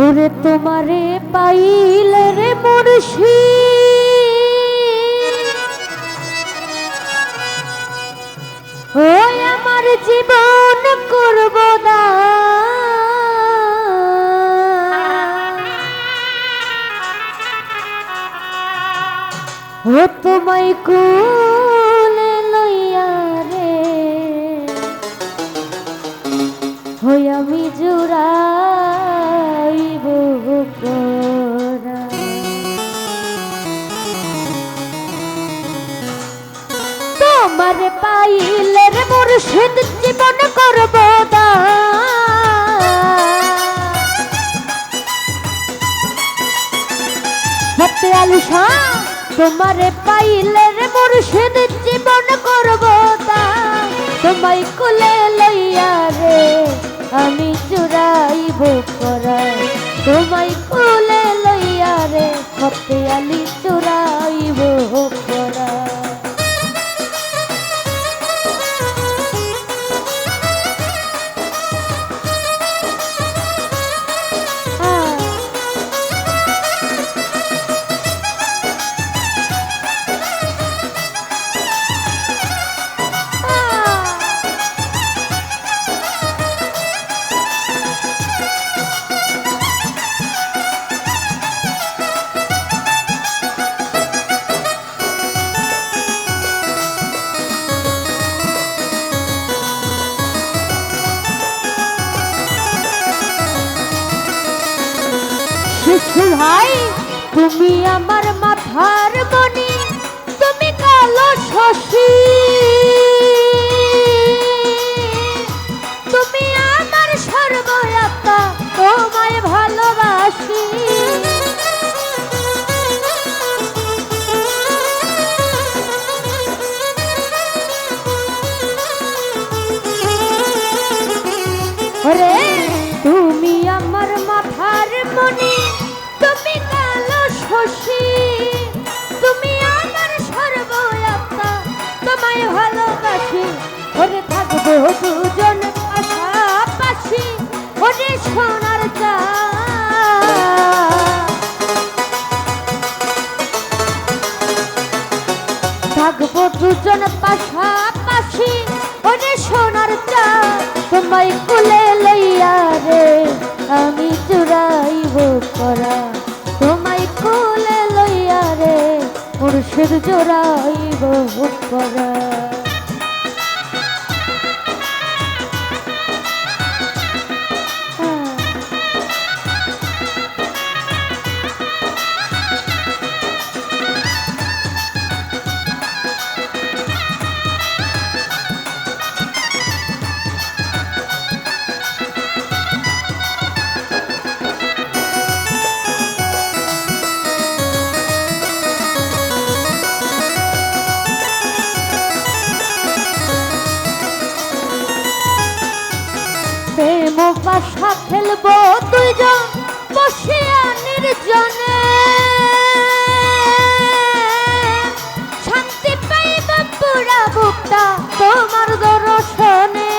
ওরে তোমারে পাইলে রে মুর্শিদ, ওই আমার জীবন করব দান। ও তোমায় কোলে লইয়া রে হই আমি জুড়াইব পরাণ। তোমার পাইলে রে মুর্শিদ জীবন করব দান। আলী শাহ তোমারে পাইলে রে মুর্শিদ জীবন করব দান। তোমায় কোলে লইয়া রে আমি চুরাইব পরাণ। তোমায় কোলে লইয়া রে ফতে আলী চুরাইব পরাণ। ভাই তুমি আমার মাথার মণি, তুমি কালো শশী, তুমি আমার সর্বয়াত্মা, তোমায় ভালোবাসি। ওরে তুমি আমার মাথার মণি, তুমি কালো শশী, তুমি আমার সর্বয়াত্মা, তোমায় ভালোবাসি। ওরে থাকবো দুজন পাশাপাশি, ওরে সোনার চাঁদ। থাকবো দুজন পাশাপাশি, ওরে সোনার চাঁদ। তোমায় কোলে লইয়া রে আমি চুরাইব পরাণ। তোমায় কোলে লইয়া রে মুর্শিদ চুরাইব পরাণ। প্রেম পাশা খেলবো দুইজন বসিয়া নির্জনে, শান্তি পাইব পুরা বুকটা তোমার দর্শনে।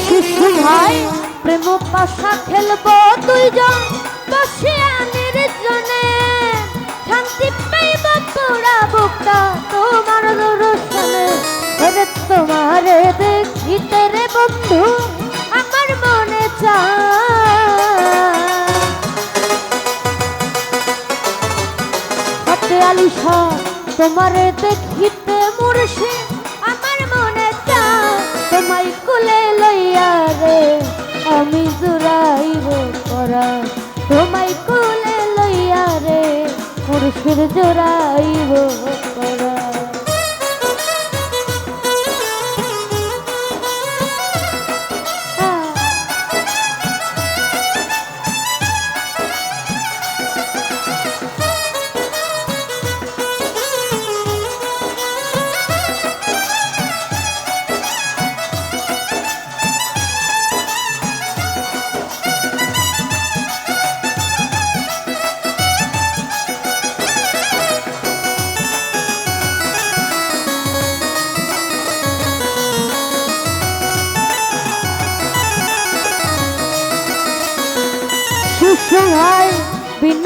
শিশু ভাই প্রেম পাশা খেলবো দুইজন বসিয়া নির্জনে, শান্তি পাইব পুরা বুকটা তোমার দর্শনে। ওরে তোমারে দেখিতে রে বন্ধু আমার মনে চায়। আলী শাহ তোমারে দেখিতে মুর্শিদ আমার মনে চায়। তোমায় কোলে লইয়া রে আমি জুড়াইব পরাণ। তোমায় কোলে লইয়া রে মুর্শিদ জুড়াইব পরাণ।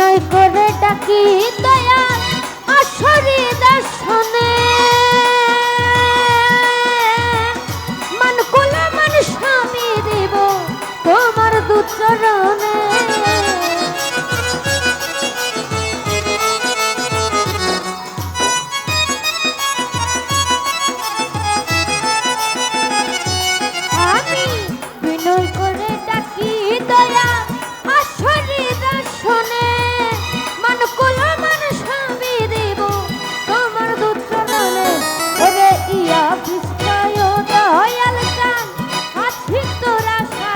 বিনয় করে ডাকি দয়া আসরি দর্শনে মান কোলা মান স্বামী দেব তোমার দুচরণে আমি বিনয় করে ডাকি দয়া আসরি দর্শনে মান কোলা মান স্বামী দেব তোমার দুচরণে ওরে ইয়া বিস্ময় দয়াল চান আছি তোর আশা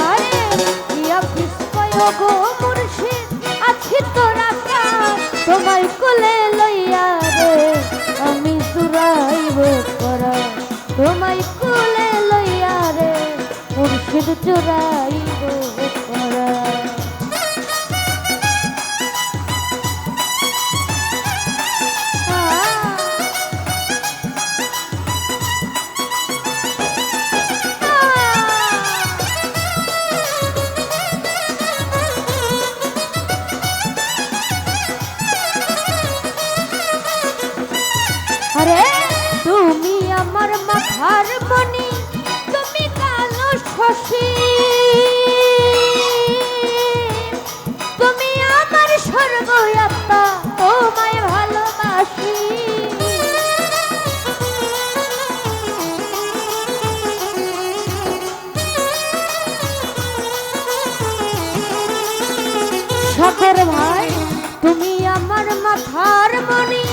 আরে ইয়া বিস্ময় গো মুর্শিদ আছি তোর আশা তোমায় কোলে লইয়া রে আমি জুড়াইব করা তোমায় কোলে লইয়া রে মুর্শিদ জুড়াইব করা আরে তুমি আমার মাথার মণি তুমি কালো শশী তুমি আমার সর্বয়াত্মা তোমায় ভালোবাসি সাগর ভাই তুমি আমার মাথার মণি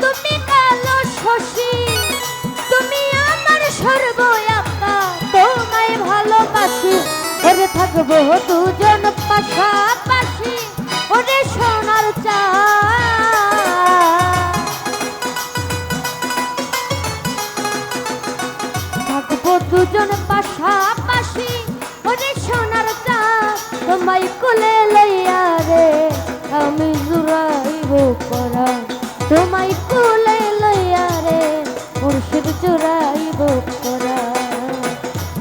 তুমি কালো শশী তুমি আমার সর্বয়াত্মা তোমায় ভালোবাসি ওরে থাকবো দুজন পাশাপাশি ওরে সোনার চা থাকবো দুজন পাশাপাশি ওরে সোনার চা তোমায় কোলে লইয়া রে আমি জুড়াইব করা তোমায় কোলে লইয়া রে মুর্শিদ জুড়াইব করা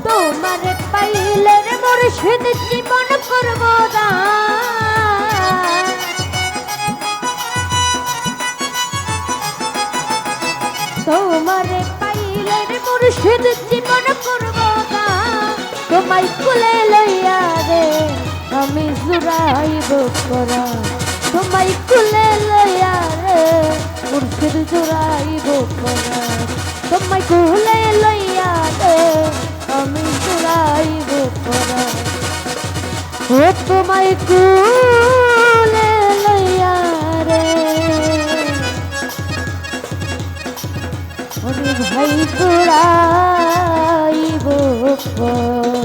তোমারে পাইলে রে মুর্শিদ জীবন করব দান তোমারে পাইলে রে মুর্শিদ জীবন করব দান তোমায় কোলে লইয়া রে আমি জুড়াইব করা তোমায় কোলে লইয়া রে মুর্শিদ জুড়াইব করা তোমায় কোলে লইয়া রে আমি জুড়াইব করা ও তোমায় কোলে লইয়া রে ভাই জুড়াইব করা